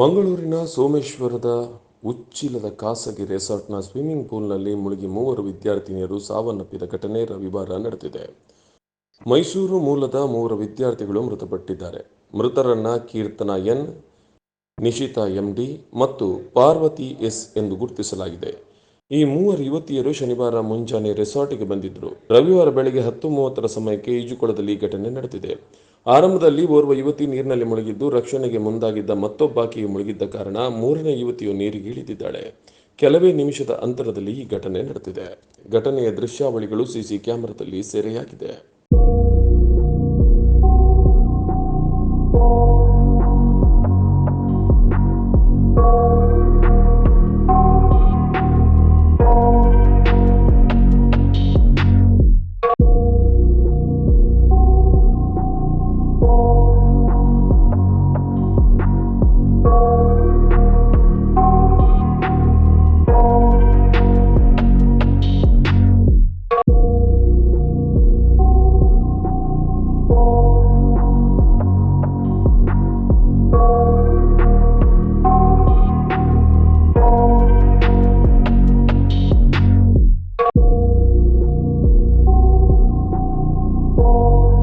ಮಂಗಳೂರಿನ ಸೋಮೇಶ್ವರದ ಉಚ್ಚಿಲದ ಖಾಸಗಿ ರೆಸಾರ್ಟ್ನ ಸ್ವಿಮ್ಮಿಂಗ್ ಪೂಲ್ನಲ್ಲಿ ಮುಳುಗಿ 3 ವಿದ್ಯಾರ್ಥಿನಿಯರು ಸಾವನ್ನಪ್ಪಿದ ಘಟನೆ ರವಿವಾರ ನಡೆದಿದೆ. ಮೈಸೂರು ಮೂಲದ 3 ವಿದ್ಯಾರ್ಥಿಗಳು ಮೃತಪಟ್ಟಿದ್ದಾರೆ. ಮೃತರನ್ನ ಕೀರ್ತನಾ ಎನ್, ನಿಶಿತಾ ಎಂಡಿ ಮತ್ತು ಪಾರ್ವತಿ ಎಸ್ ಎಂದು ಗುರುತಿಸಲಾಗಿದೆ. ಈ 3 ಯುವತಿಯರು ಶನಿವಾರ ಮುಂಜಾನೆ ರೆಸಾರ್ಟ್ಗೆ ಬಂದಿದ್ದರು. ರವಿವಾರ ಬೆಳಗ್ಗೆ 10:30 ಸಮಯಕ್ಕೆ ಈಜುಕೊಳದಲ್ಲಿ ಘಟನೆ ನಡೆದಿದೆ. ಆರಂಭದಲ್ಲಿ ಓರ್ವ ಯುವತಿ ನೀರಿನಲ್ಲಿ ಮುಳುಗಿದ್ದು ರಕ್ಷಣೆಗೆ ಮುಂದಾಗಿದ್ದ ಮತ್ತೊಬ್ಬಾಕೆಯು ಮುಳುಗಿದ್ದ ಕಾರಣ 3ನೇ ಯುವತಿಯು ನೀರಿಗೆ ಇಳಿದಿದ್ದಾಳೆ. ಕೆಲವೇ ನಿಮಿಷದ ಅಂತರದಲ್ಲಿ ಈ ಘಟನೆ ನಡೆದಿದೆ. ಘಟನೆಯ ದೃಶ್ಯಾವಳಿಗಳು ಸಿಸಿ ಕ್ಯಾಮೆರಾದಲ್ಲಿ ಸೆರೆಯಾಗಿದೆ.